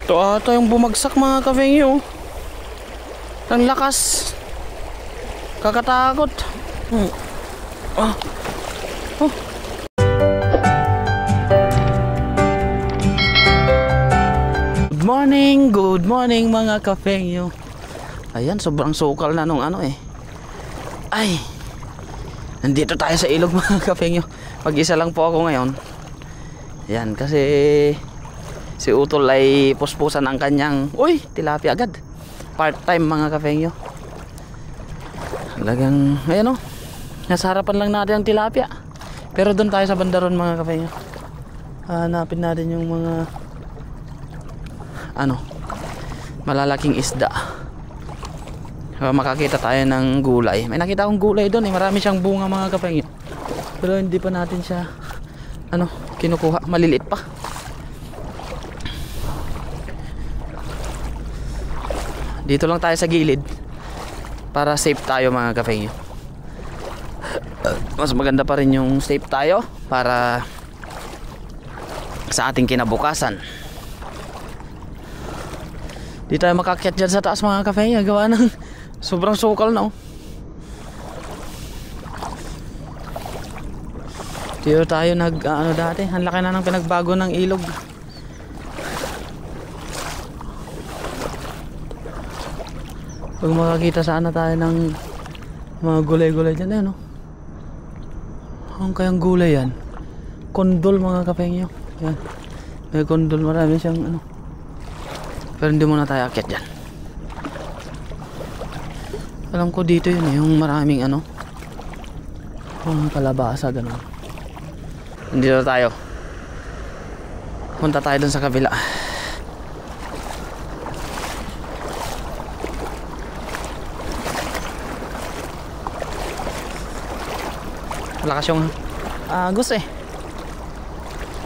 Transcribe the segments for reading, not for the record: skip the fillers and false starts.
Ito ata yung bumagsak mga ka-fengyo. Ang lakas. Kakatakot. Oh. Good morning mga ka-fengyo. Ayan, sobrang sukal na nung ano eh. Ay, nandito tayo sa ilog mga ka-fengyo. Mag-isa lang po ako ngayon. Ayan, kasi si Utol ay puspusan ang kanyang tilapia agad. Part-time mga ka-fengyo. Talagang, ayan o, nasa harapan lang natin ang tilapia. Pero doon tayo sa bandaron mga ka-fengyo. Hanapin natin yung mga malalaking isda. Makakita tayo ng gulay. May nakita akong gulay doon eh. Marami siyang bunga mga ka-fengyo. Pero hindi pa natin siya kinukuha. Maliliit pa. Dito lang tayo sa gilid para safe tayo mga ka-fengyo. Mas maganda pa rin yung safe tayo para sa ating kinabukasan. Di tayo makakyat dyan sa taas mga ka-fengyo. Gawa ng sobrang sukal na Dito tayo dati. Ang laki na ng pinagbago ng ilog. Pag makakita sana tayo ng mga gulay-gulay dyan Ang kayang gulay yan? Kondol mga ka-fengyo. Yan. May kondol, marami siyang Pero hindi muna tayo akyat dyan. Alam ko dito yun yung maraming yung kalabasa ganun. Dito tayo. Punta tayo dun sa kabila. Malakas yung agos eh.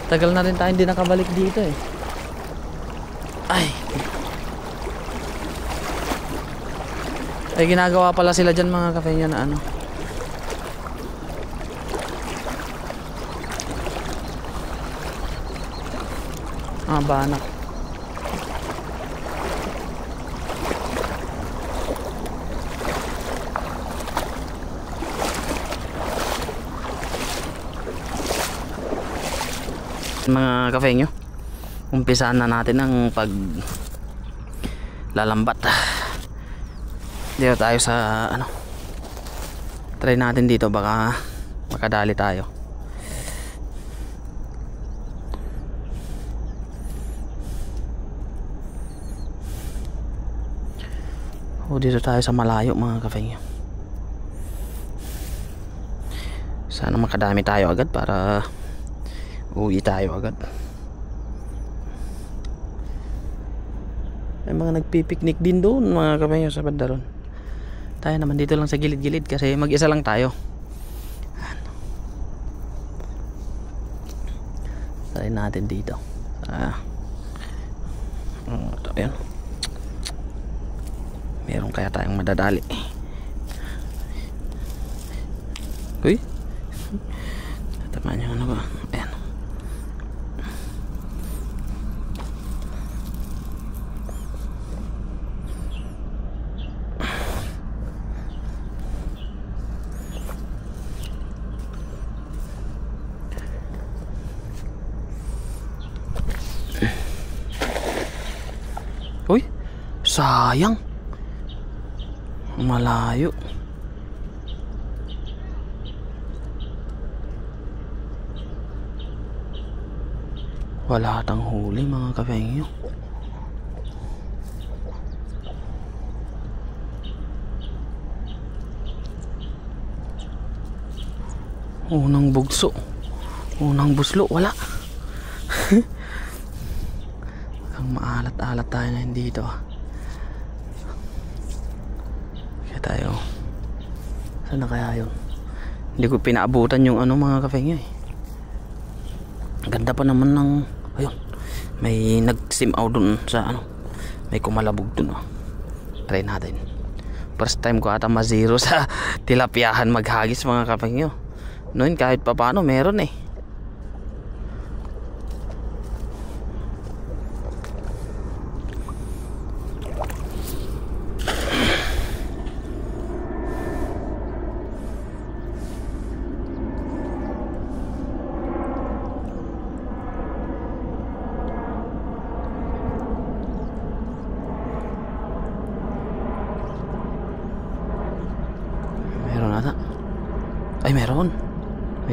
Tagal na rin tayo hindi nakabalik dito eh. Ay ginagawa pala sila dyan mga ka-fengyo na banak. Mga ka-fengyo, umpisahan na natin ang paglalambat. Dito tayo sa try natin dito, baka makadali tayo. Dito tayo sa malayo mga ka-fengyo. Sana makadami tayo agad para uwi tayo agad. May mga nagpipiknik din doon mga ka-fengyo sa bandaron. Tayo naman dito lang sa gilid-gilid kasi mag-isa lang tayo. Try natin dito. Ito yun. Meron kaya tayong madadali. Uy. Tatamaan yung ba? Ayan. Uy, sayang. Malayo. Wala tang huli mga ka-fengyo. Unang bugso, unang buslo, wala. Ang maalat-alat tayo na dito. Kaya tayo, saan na kaya yun? Hindi ko pinaabutan yung mga ka-fengyo eh. Ganda pa naman ng ayun, may nag-sim out dun sa may kumalabog dun Try natin. First time ko ata ma-zero sa tilapiahan maghagis mga ka-fengyo. Noon kahit pa paano meron eh.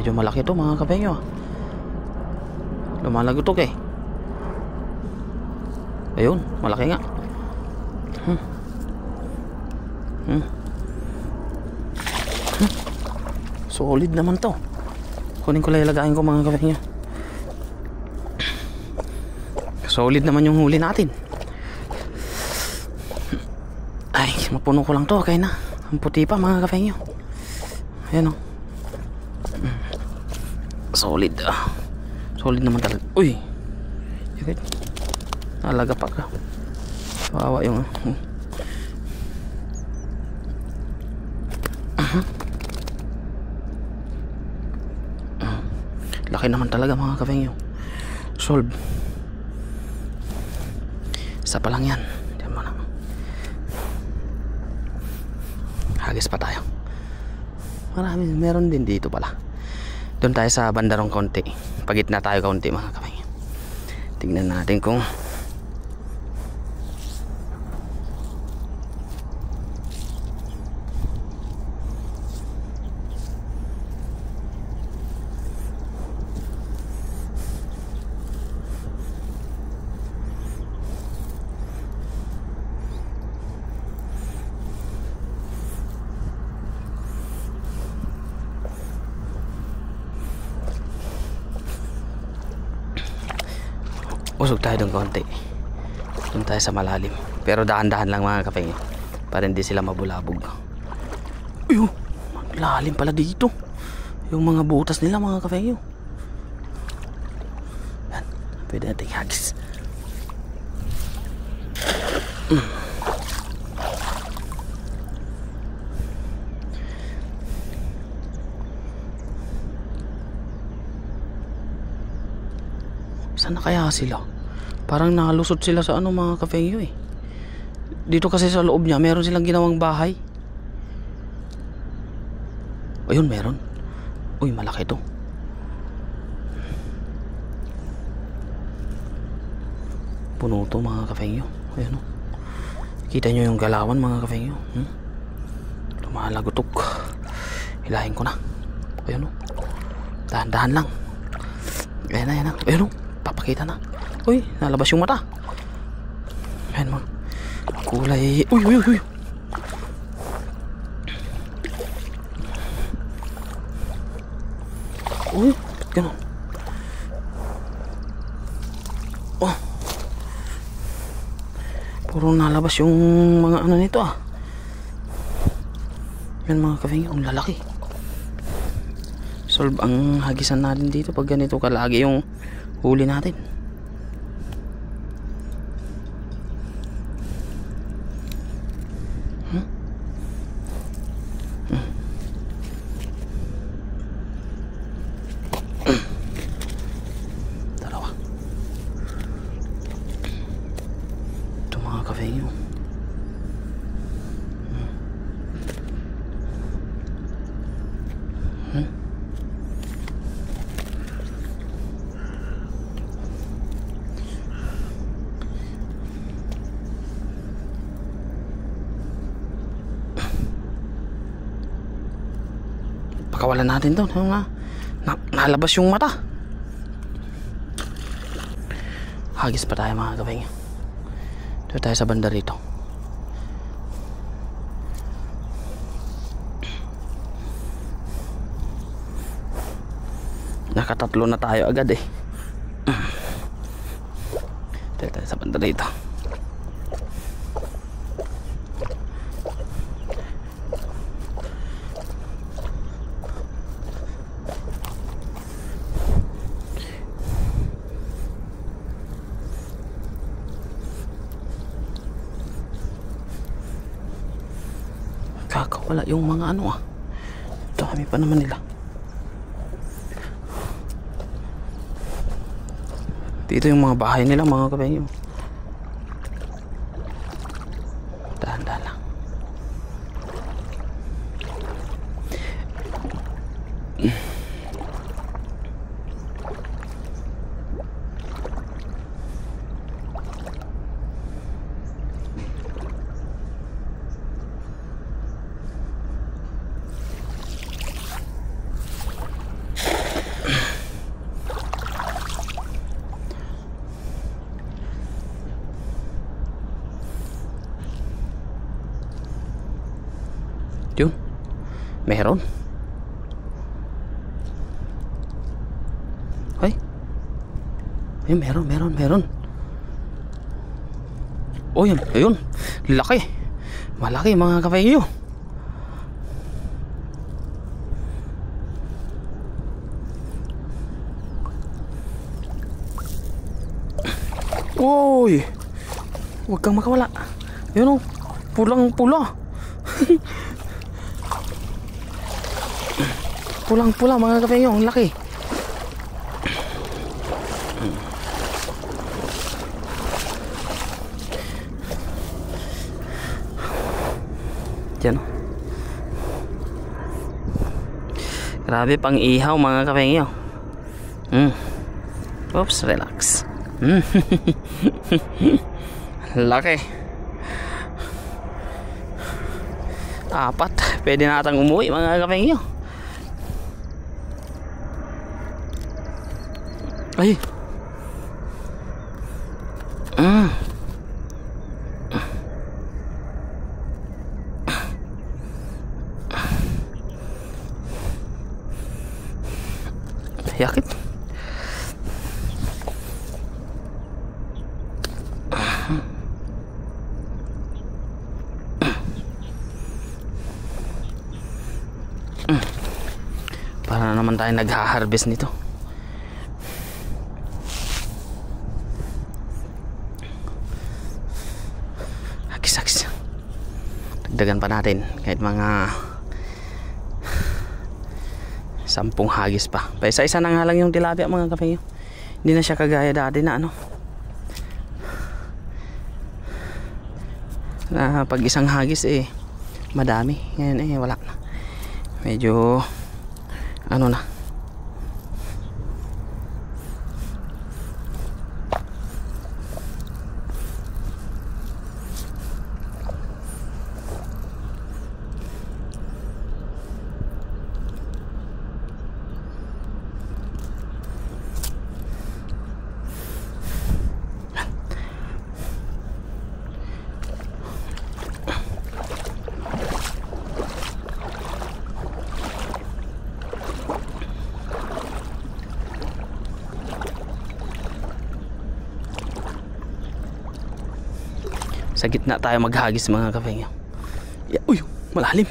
Medyo malaki to mga kapengyo. Lumalagotok eh. Ayun, malaki nga. Solid naman to. Kunin ko lang, ilagayin ko mga kapengyo. Solid naman yung huli natin. Ay, mapuno ko lang to. Okay na. Ang puti pa mga kapengyo. Ayan o. Solid. Solid naman talaga. Uy, yakit. Nalaga pa ka. Kawawa yung laki naman talaga mga kapengyo. Solve. Isa pa lang yan. Diyan mo na. Hagis pa tayo. Marami, meron din dito pala. Doon tayo sa bandarong konti. Pagitna tayo kaunti mga kapengyo. Tingnan natin kung usog tayo doon konti. Doon tayo sa malalim. Pero dahan-dahan lang mga kapengyo, para hindi sila mabulabog. Uy, lalim pala dito. Yung mga butas nila mga kapengyo. Yan, pwede natin hagis. Saan na kaya sila? Parang nakalusot sila sa ano mga kapengyo eh. Dito kasi sa loob niya meron silang ginawang bahay. Ayun, meron. Uy, malaki to. Puno to mga kapengyo. Ayun o. Kita nyo yung galawan mga kapengyo. Lumalagotok. Hilahin ko na. Ayun o. Dahan-dahan lang. Ayan na, ayan na. Ayun o. Papakita na. Uy, nalabas yung mata. Ayan mo. Kulay. Uy, uy, uy. Uy, ba't ganun? Oh. Puro nalabas yung mga ano nito ah. Yan mga kapengyo, ang lalaki. Solve ang hagisan natin dito pag ganito kalagi yung huli natin. Dalawa. Ito mga kapengyo. Pakawalan natin to. Nalabas yung mata. Hagis pa tayo mga kapengyo. Dito tayo sa banda rito. Nakatatlo na tayo agad eh. Dito tayo sa banda rito. Kakawala yung mga ano ah. Dami pa naman nila. Dito yung mga bahay nila mga kapengyo. Dahan-dahan lang. Meron. Ay. Ay, meron. Oh, yan. Ayun. Laki. Malaki mga kapengyo. Uy. Huwag kang makawala. Ayun oh. Pulang-pula. Pulang-pula mga kapengyo. Ang laki. Yan. Grabe pang ihaw mga kapengyo. Oops, relax. Laki. 4. Pwede natang umuwi mga kapengyo. Ay. Yakit. Para naman tayo nagha-harvest nito. Agis. Dagdagan pa natin kahit mga 10 hagis pa. Paisa-isa na nga lang yung tilapia mga kapengyo. Hindi na siya kagaya dati na ano. Na pag isang hagis madami. Ngayon wala na. Medyo ano na. Sa gitna tayo maghagis mga kapengyo. Uy, malalim.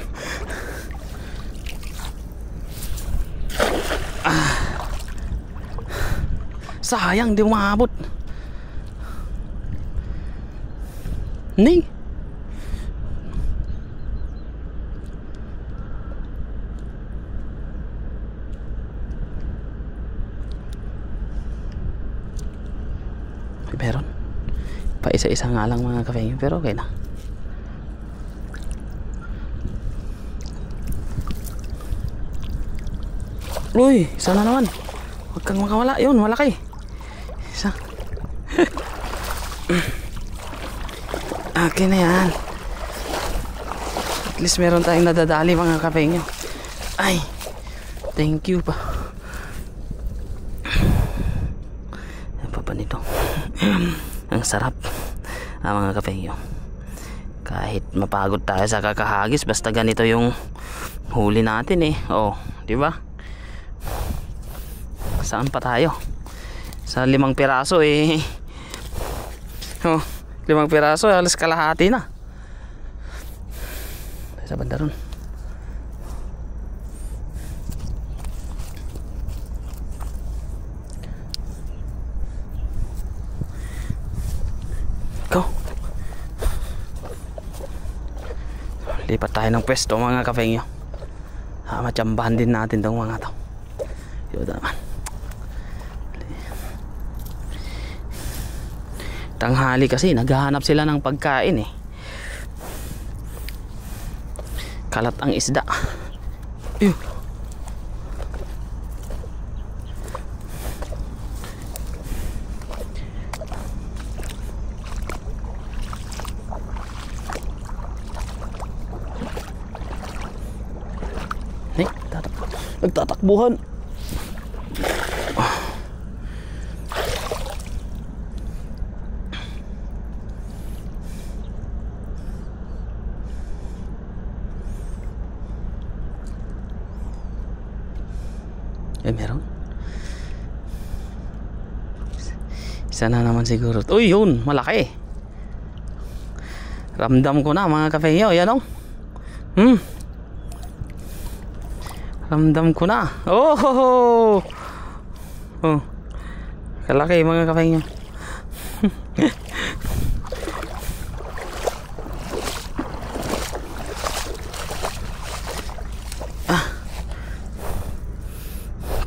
Sayang di umabot. Ni. Meron. Pa isa-isa nga lang mga kapengyo, pero okay na. Uy, isa na naman. Huwag kang makawala. Yun, malaki. Isa. Okay na yan. At least meron tayong nadadali mga kapengyo. Ay, thank you pa. Ano pa nito? Ang sarap. Mga kapengyo, kahit mapagod tayo sa kakahagis, basta ganito yung huli natin oh, di ba? Saan pa tayo? Sa 5 piraso oh, 5 piraso halos kalahati na. Sa banda ron. Lipat tayo ng pwesto mga kapengyo. Matsambahan din natin tong mga to. Yun naman. Tanghali kasi naghahanap sila ng pagkain Kalat ang isda. Yun. Nagtatakbuhan. Meron. Isa na naman siguro. Uy, yun, malaki. Ramdam ko na mga kafengyo. Yan o. Ramdam ko na. Oh, kalaki mga kafengyo.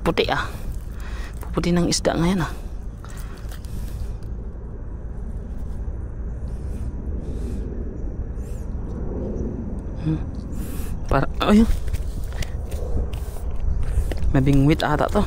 Puti puputi ng isda ngayon para ayun, mabingwit ata to.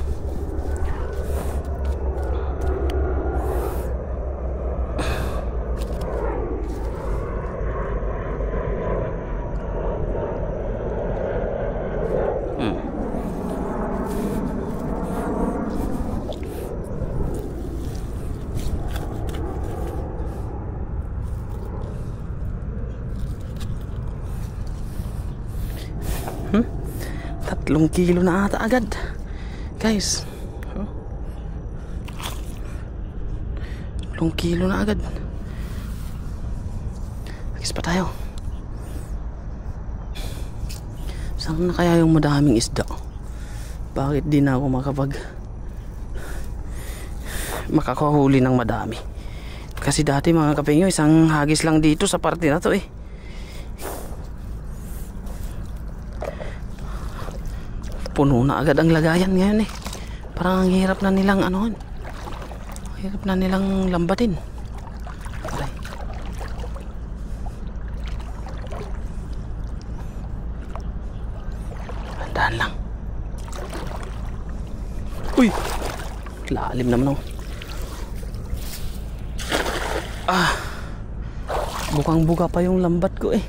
Tatlong kilo na ata agad, guys. 3 kilo na agad. Agis pa tayo. Saan na kaya yung madaming isda? Bakit di na ako makakahuli ng madami? Kasi dati mga kapengyo, isang hagis lang dito sa parte na to eh. Puno na agad ang lagayan ngayon eh. Parang ang hirap na nilang hirap na nilang lambatin. Aray. Dahan lang. Uy, lalim naman bukang buka pa yung lambat ko eh.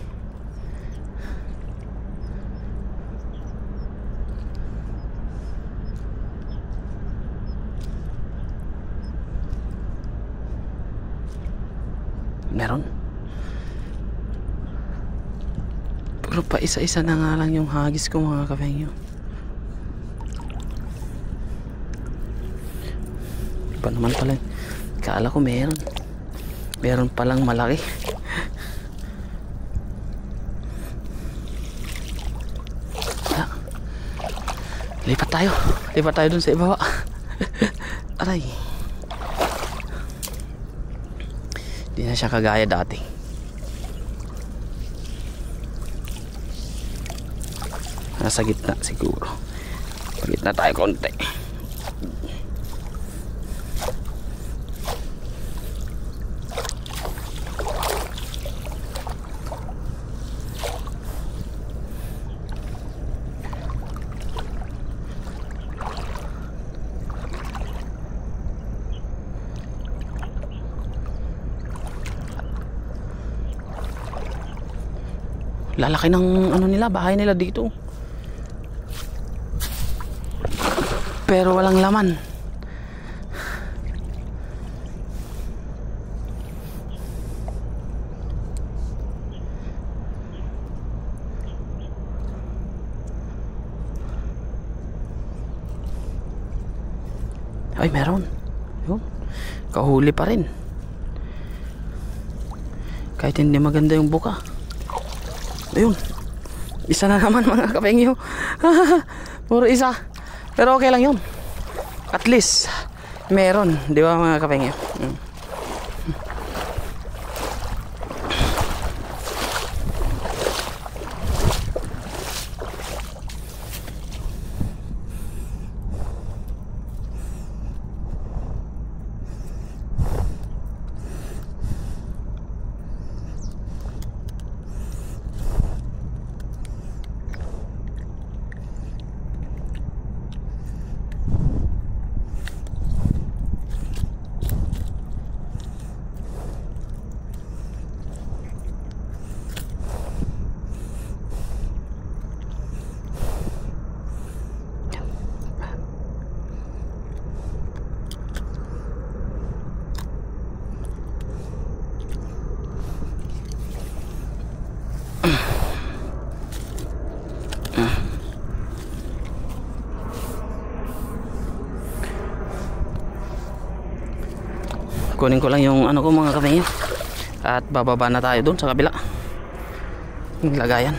Meron. Puro pa isa-isa na nga lang yung hagis ko mga kafengyo. Iba naman pala. Kala ko meron. Meron palang malaki. Lipat tayo. Lipat tayo dun sa ibaba. Aray. Di na siya kagaya dati. Nasa gitna siguro. Pagitna tayo konti. Lalaki ng nila, bahay nila dito. Pero walang laman. Ay, meron. Yun. Kahuli pa rin. Kahit hindi maganda yung buka. Ayun. Isa na naman mga kapengyo. Puro isa. Pero okay lang yun. At least meron, di ba mga kapengyo? Kunin ko lang yung ano ko mga kafengyo. At bababa na tayo dun sa kabila. Yung lagayan.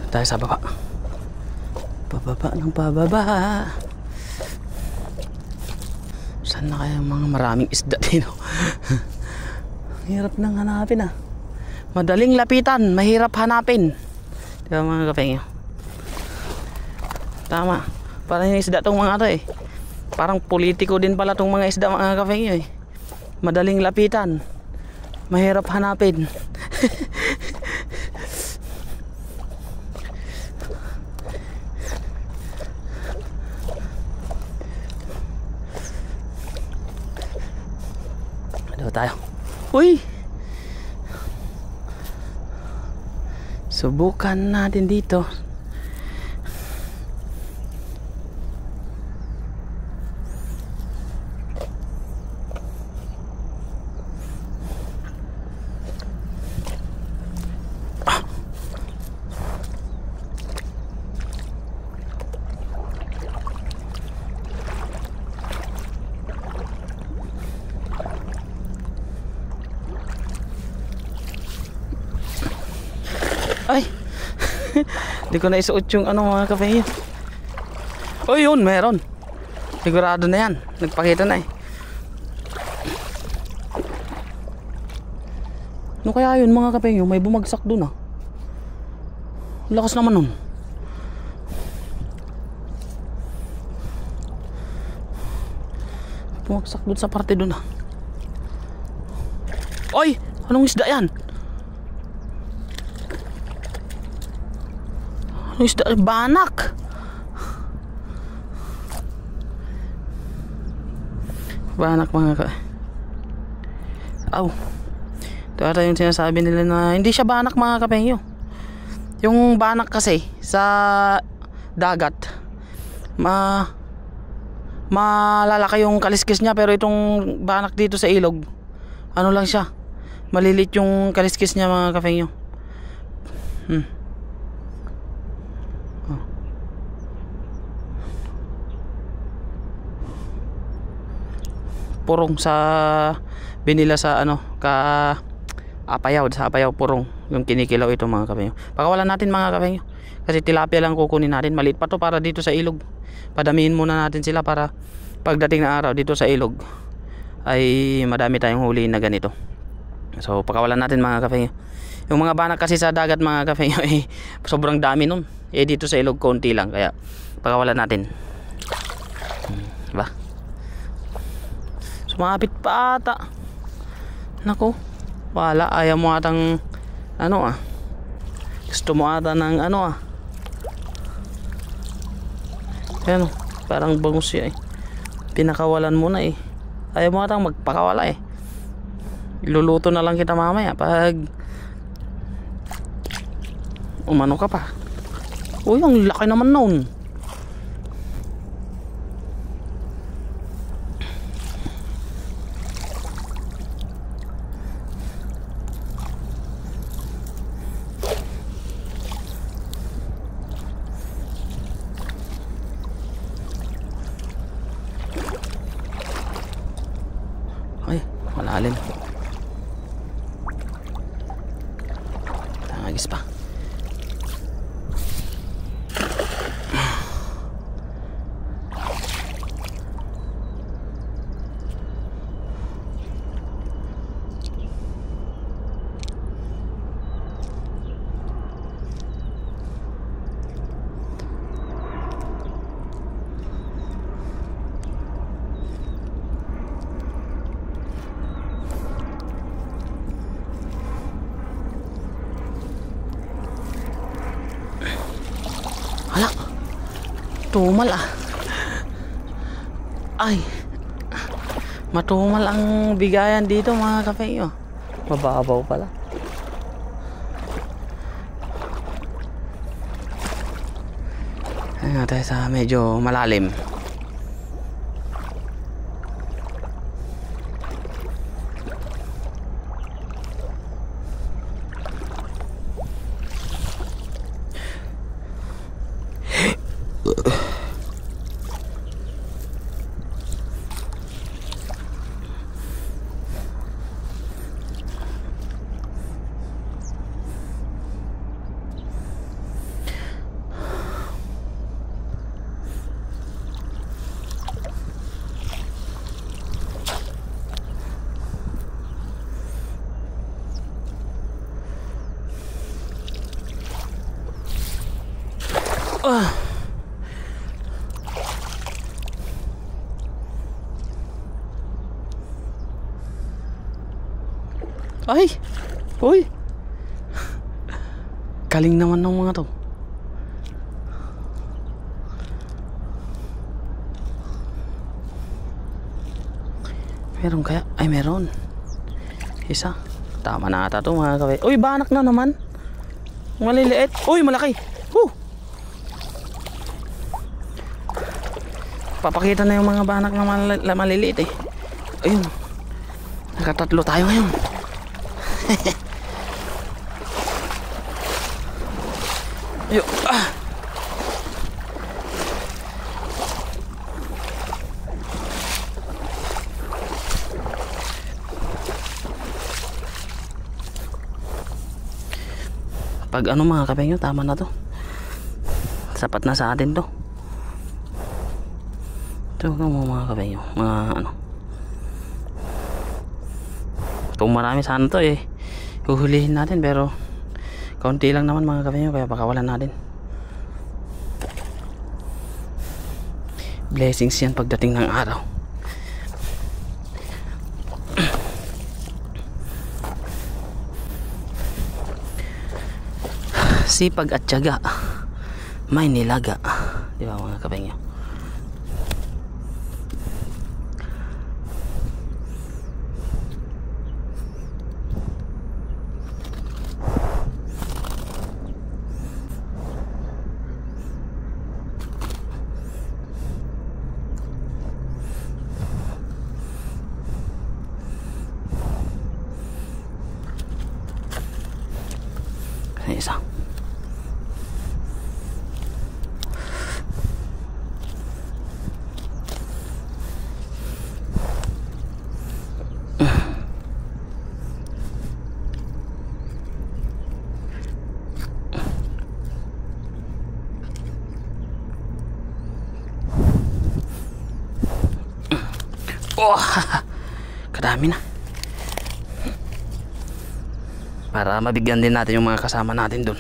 Tayo sa baba. Pababa ng pababa. Saan na kaya mga maraming isda dito? Hirap nang hanapin ah. Madaling lapitan, mahirap hanapin. Diba mga kafengyo? Tama. Parang yung isda tong mga to eh. Parang politiko din pala tong mga isda mga kafengyo eh. Madaling lapitan, mahirap hanapin. Tayo. Uy! Subukan natin dito. Ay, di ko na isuot yung ano mga kafengyo. Oh yun, meron. Sigurado na yan. Nagpakita na eh. Ano kaya yun mga kafengyo? May bumagsak dun ah. Lakas naman nun. Bumagsak dun sa parte dun ah. Oy! Anong isda yan? Isda, banak. Banak mga ka. Aw. Ito ata yung sinasabi nila na hindi siya banak mga kafengyo. Yung banak kasi sa dagat malalaki yung kaliskis niya, pero itong banak dito sa ilog ano lang siya, malilit yung kaliskis niya mga kafengyo. Purong sa binila sa ano ka Apayao, sa Apayao purong yung kinikilaw ito mga kafengyo. Pakawalan natin mga kafengyo kasi tilapia lang kukunin natin, maliit pa to para dito sa ilog. Padamihin muna natin sila para pagdating na araw dito sa ilog ay madami tayong huli na ganito. So pakawalan natin mga kafengyo. Yung mga banak kasi sa dagat mga kafengyo eh sobrang dami nun, eh dito sa ilog konti lang, kaya pakawalan natin. Diba? Sumapit pa ata. Nako, wala, ayaw mo atang ano ah. Gusto mo ata ng ano ah. Ayan, parang bangus siya eh. Pinakawalan mo na eh. Ayaw mo atang magpakawala eh. Iluluto na lang kita mamaya pag umano ka pa. Uy, ang laki naman noon. Ay, malalim. Tangagis pa. Hala, tumal ah. Ay, matumal ang bigayan dito mga kafengyo. Mababaw pala. Ayan tayo sa medyo malalim. Ay! Uy! Galing naman ng mga to. Meron kaya? Ay meron. Isa. Tama na ata to mga kape. Uy, banak na naman. Maliliit. Uy, malaki. Papakita na yung mga banak na maliliit eh. Ayun. Nakatatlo tayo ngayon. Yo. Pag ano mga kapengyo, tama na to. Sapat na sa atin to. Ito mga kapengyo, mga ano. Kung marami sana to eh, huhulihin natin, pero kaunti lang naman mga kapengyo, kaya pakawalan natin. Blessings yan pagdating ng araw. Sipag at tiyaga, may nilaga. Di ba mga kapengyo? Isa. Oh, kadami na. Para mabigyan din natin yung mga kasama natin dun.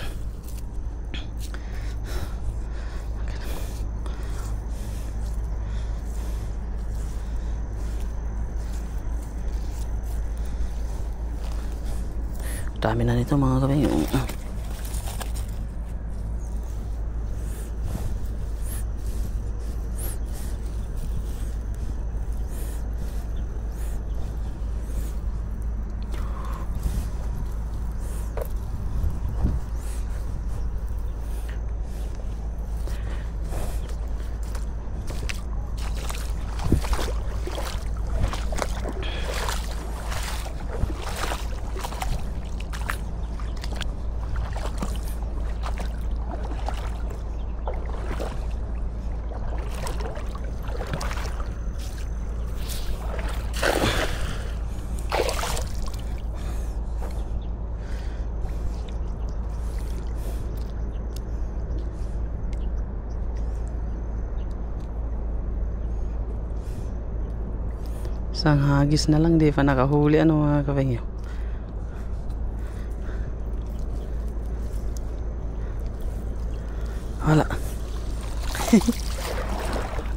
Dami na nito mga kapengyo. Isang hagis na lang, di pa nakahuli ano mga kapengyo. Wala.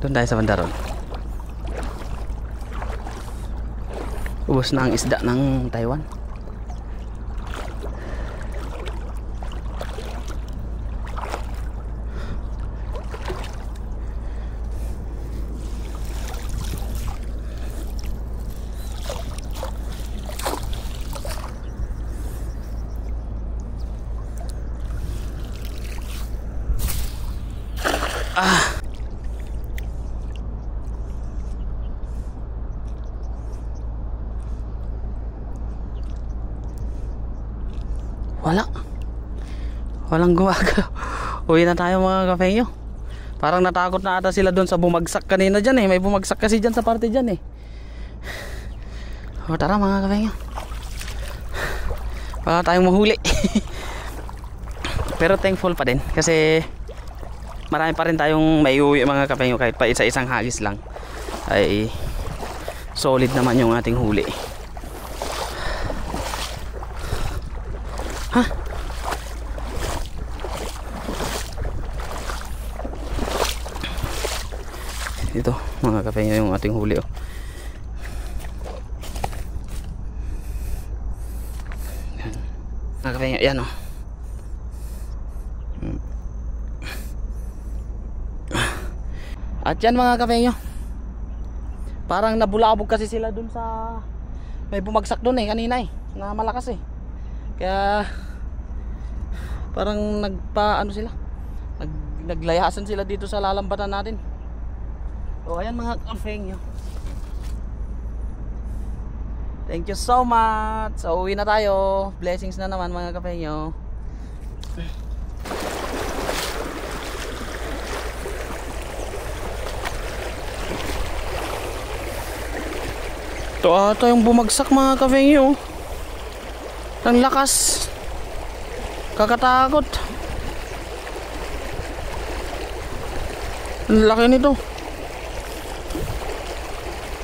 Doon tayo sa bandaron. Ubos na ang isda ng Taiwan. Ah. Walang gumagalaw. Uwi na tayo mga kafengyo. Parang natakot na ata sila doon sa bumagsak kanina dyan eh. May bumagsak kasi dyan sa parte dyan eh. O tara mga kafengyo, wala tayong mahuli. Pero thankful pa din kasi marami pa rin tayong maiuwi mga kafengyo. Kahit pa isa-isang hagis lang ay solid naman yung ating huli. Ha? Ito mga kafengyo yung ating huli oh. Mga kafengyo, yan oh. At yan mga kafengyo, parang nabulabog kasi sila dun sa may bumagsak dun eh kanina eh, na malakas eh. Kaya parang ano sila, naglayasan sila dito sa lalambatan natin. So ayan mga kafengyo, thank you so much. So uwi na tayo. Blessings na naman mga kafengyo. Ito ata yung bumagsak mga kafengyo. Ang lakas, kakatakot. Ang laki nito.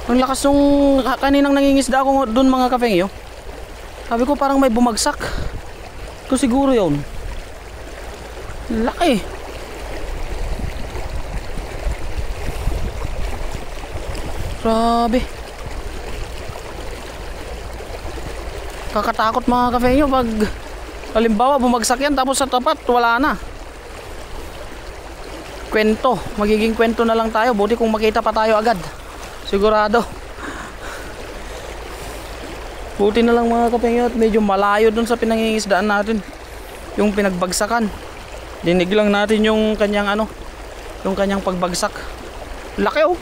Ang lakas nung kaninang nangingisda ako dun mga kafengyo. Sabi ko parang may bumagsak. Ito siguro yun. Laki. Grabe. Kakatakot mga kafengyo pag halimbawa bumagsak yan tapos sa tapat wala na. Kwento. Magiging kwento na lang tayo. Buti kung makita pa tayo agad. Sigurado. Buti na lang mga kafengyo at medyo malayo dun sa pinangingisdaan natin, yung pinagbagsakan. Dinig lang natin yung kanyang ano, yung kanyang pagbagsak. Laki oh.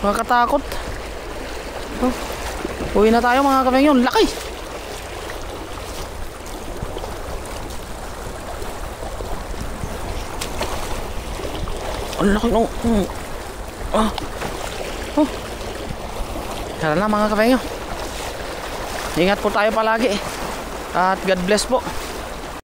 Nakakatakot. Oh. Uwi na tayo mga kafengyo. Laki. Ang laki nung oh. Tara na mga kafengyo. Ingat po tayo palagi at God bless po.